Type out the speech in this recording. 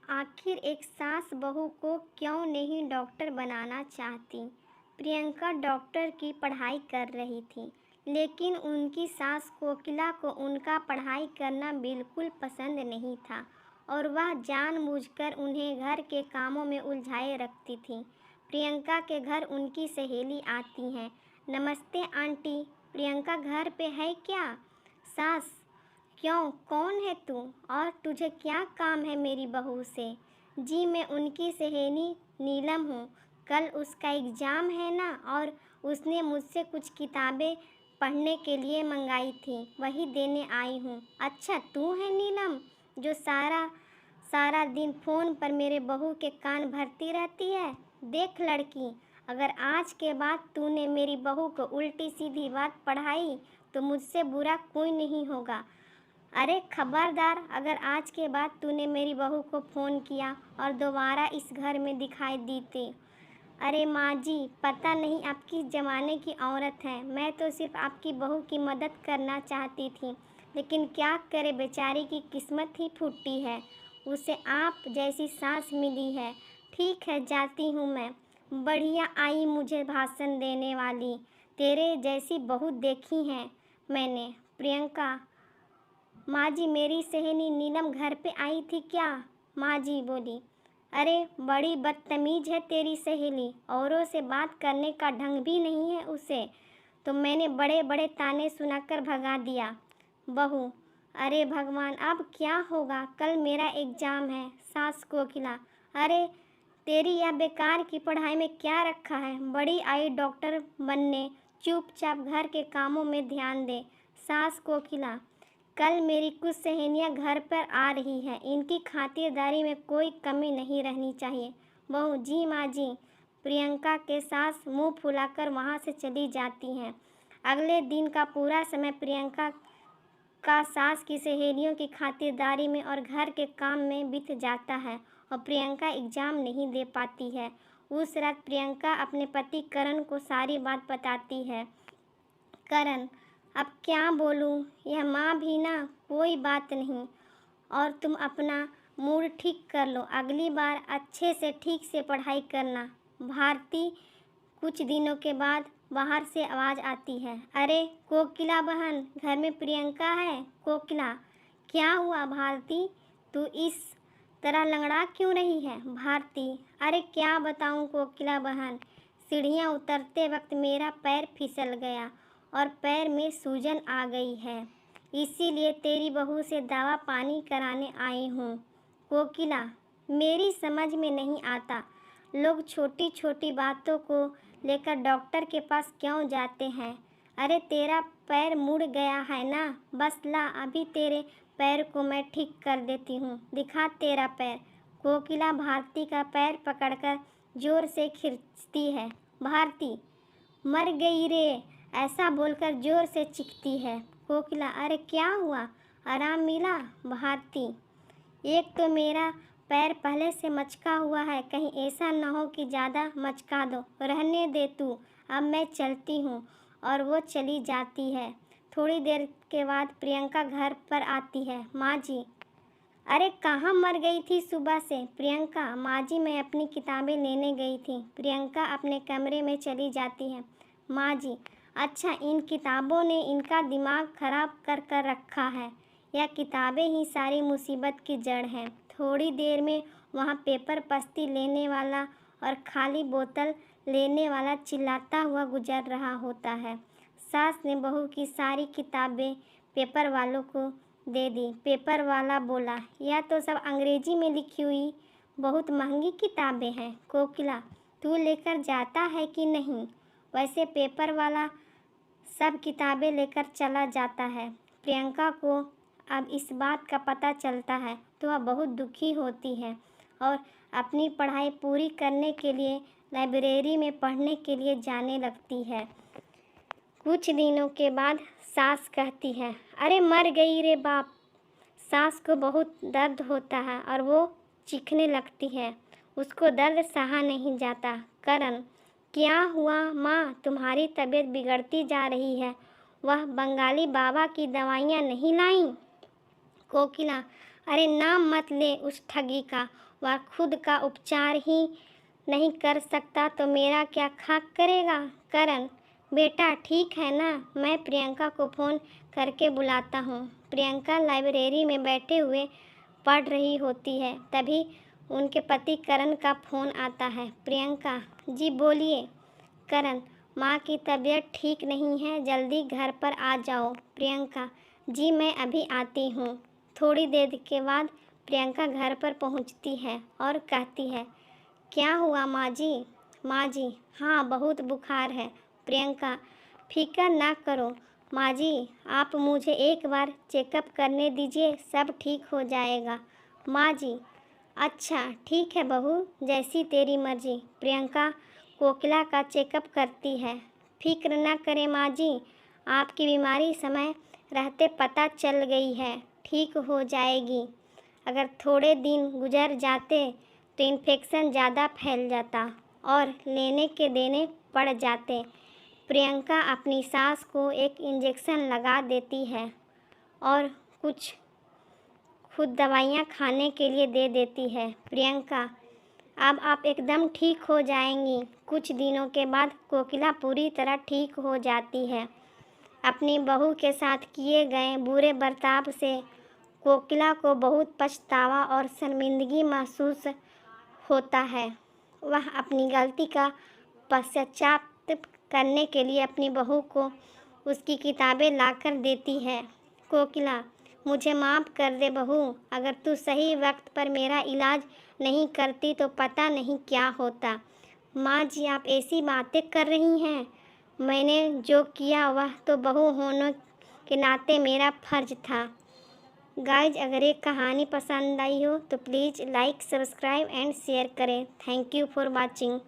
आखिर एक सास बहू को क्यों नहीं डॉक्टर बनाना चाहती। प्रियंका डॉक्टर की पढ़ाई कर रही थी, लेकिन उनकी सास कोकिला को उनका पढ़ाई करना बिल्कुल पसंद नहीं था और वह जानबूझकर उन्हें घर के कामों में उलझाए रखती थी। प्रियंका के घर उनकी सहेली आती हैं। नमस्ते आंटी, प्रियंका घर पे है क्या? सास: क्यों, कौन है तू और तुझे क्या काम है मेरी बहू से? जी, मैं उनकी सहेली नीलम हूँ। कल उसका एग्ज़ाम है ना, और उसने मुझसे कुछ किताबें पढ़ने के लिए मंगाई थी, वही देने आई हूँ। अच्छा, तू है नीलम जो सारा सारा दिन फ़ोन पर मेरे बहू के कान भरती रहती है? देख लड़की, अगर आज के बाद तूने मेरी बहू को उल्टी सीधी बात पढ़ाई तो मुझसे बुरा कोई नहीं होगा। अरे खबरदार, अगर आज के बाद तूने मेरी बहू को फ़ोन किया और दोबारा इस घर में दिखाई दी तो। अरे माँ जी, पता नहीं आप किस ज़माने की औरत हैं। मैं तो सिर्फ आपकी बहू की मदद करना चाहती थी, लेकिन क्या करे, बेचारी की किस्मत ही फूटी है, उसे आप जैसी सास मिली है। ठीक है, जाती हूँ मैं। बढ़िया आई मुझे भाषण देने वाली, तेरे जैसी बहू देखी हैं मैंने। प्रियंका: माँ जी, मेरी सहेली नीलम घर पे आई थी क्या? माँ जी बोली: अरे बड़ी बदतमीज है तेरी सहेली, औरों से बात करने का ढंग भी नहीं है उसे, तो मैंने बड़े बड़े ताने सुनाकर भगा दिया। बहू: अरे भगवान, अब क्या होगा, कल मेरा एग्ज़ाम है। सास कोकिला: अरे तेरी यह बेकार की पढ़ाई में क्या रखा है, बड़ी आई डॉक्टर बनने, चुपचाप घर के कामों में ध्यान दे। सास कोकिला: कल मेरी कुछ सहेलियां घर पर आ रही हैं, इनकी खातिरदारी में कोई कमी नहीं रहनी चाहिए। बहू: जी माँ जी। प्रियंका के सास मुंह फुलाकर वहां से चली जाती हैं। अगले दिन का पूरा समय प्रियंका का सास की सहेलियों की खातिरदारी में और घर के काम में बीत जाता है और प्रियंका एग्ज़ाम नहीं दे पाती है। उस रात प्रियंका अपने पति करण को सारी बात बताती है। करण: अब क्या बोलूँ, यह माँ भी ना, कोई बात नहीं, और तुम अपना मूड ठीक कर लो, अगली बार अच्छे से ठीक से पढ़ाई करना। भारती: कुछ दिनों के बाद बाहर से आवाज़ आती है। अरे कोकिला बहन, घर में प्रियंका है। कोकिला: क्या हुआ भारती, तू इस तरह लंगड़ा क्यों रही है? भारती: अरे क्या बताऊँ कोकिला बहन, सीढ़ियाँ उतरते वक्त मेरा पैर फिसल गया और पैर में सूजन आ गई है, इसीलिए तेरी बहू से दवा पानी कराने आई हूँ। कोकिला: मेरी समझ में नहीं आता, लोग छोटी छोटी बातों को लेकर डॉक्टर के पास क्यों जाते हैं? अरे तेरा पैर मुड़ गया है ना, बस ला, अभी तेरे पैर को मैं ठीक कर देती हूँ, दिखा तेरा पैर। कोकिला भारती का पैर पकड़कर जोर से खींचती है। भारती: मर गई रे, ऐसा बोलकर जोर से चीखती है। कोकिला: अरे क्या हुआ, आराम मिला? भारती: एक तो मेरा पैर पहले से मचका हुआ है, कहीं ऐसा न हो कि ज़्यादा मचका दो, रहने दे तू, अब मैं चलती हूँ। और वो चली जाती है। थोड़ी देर के बाद प्रियंका घर पर आती है। माँ जी: अरे कहाँ मर गई थी सुबह से? प्रियंका: माँ जी, मैं अपनी किताबें लेने गई थी। प्रियंका अपने कमरे में चली जाती है। माँ जी: अच्छा, इन किताबों ने इनका दिमाग खराब कर कर रखा है, यह किताबें ही सारी मुसीबत की जड़ हैं। थोड़ी देर में वहाँ पेपर पस्ती लेने वाला और खाली बोतल लेने वाला चिल्लाता हुआ गुजर रहा होता है। सास ने बहू की सारी किताबें पेपर वालों को दे दी। पेपर वाला बोला: यह तो सब अंग्रेजी में लिखी हुई बहुत महंगी किताबें हैं। कोकिला: तू लेकर जाता है कि नहीं? वैसे पेपर वाला सब किताबें लेकर चला जाता है। प्रियंका को अब इस बात का पता चलता है तो वह बहुत दुखी होती है और अपनी पढ़ाई पूरी करने के लिए लाइब्रेरी में पढ़ने के लिए जाने लगती है। कुछ दिनों के बाद सास कहती है: अरे मर गई रे बाप। सास को बहुत दर्द होता है और वो चीखने लगती है, उसको दर्द सहा नहीं जाता। करण: क्या हुआ माँ, तुम्हारी तबीयत बिगड़ती जा रही है, वह बंगाली बाबा की दवाइयाँ नहीं लाई? कोकिला: अरे नाम मत ले उस ठगी का, वह खुद का उपचार ही नहीं कर सकता तो मेरा क्या खाक करेगा। करण, बेटा ठीक है ना, मैं प्रियंका को फ़ोन करके बुलाता हूँ। प्रियंका लाइब्रेरी में बैठे हुए पढ़ रही होती है, तभी उनके पति करण का फ़ोन आता है। प्रियंका, जी बोलिए। करण, माँ की तबीयत ठीक नहीं है, जल्दी घर पर आ जाओ। प्रियंका, जी मैं अभी आती हूँ। थोड़ी देर के बाद प्रियंका घर पर पहुँचती है और कहती है, क्या हुआ माँ जी? माँ जी, हाँ बहुत बुखार है। प्रियंका, फिक्र ना करो माँ जी, आप मुझे एक बार चेकअप करने दीजिए, सब ठीक हो जाएगा। माँ जी, अच्छा ठीक है बहू, जैसी तेरी मर्जी। प्रियंका कोकिला का चेकअप करती है। फिक्र न करें माँ जी, आपकी बीमारी समय रहते पता चल गई है, ठीक हो जाएगी। अगर थोड़े दिन गुजर जाते तो इन्फेक्शन ज़्यादा फैल जाता और लेने के देने पड़ जाते। प्रियंका अपनी सास को एक इंजेक्शन लगा देती है और कुछ खुद दवाइयाँ खाने के लिए दे देती है। प्रियंका, अब आप एकदम ठीक हो जाएंगी। कुछ दिनों के बाद कोकिला पूरी तरह ठीक हो जाती है। अपनी बहू के साथ किए गए बुरे बर्ताव से कोकिला को बहुत पछतावा और शर्मिंदगी महसूस होता है। वह अपनी गलती का पश्चाताप करने के लिए अपनी बहू को उसकी किताबें लाकर देती है। कोकिला, मुझे माफ़ कर दे बहू, अगर तू सही वक्त पर मेरा इलाज नहीं करती तो पता नहीं क्या होता। माँ जी, आप ऐसी बातें कर रही हैं। मैंने जो किया वह तो बहू होने के नाते मेरा फ़र्ज था। गाइज, अगर ये कहानी पसंद आई हो तो please like, subscribe and share करें। Thank you for watching.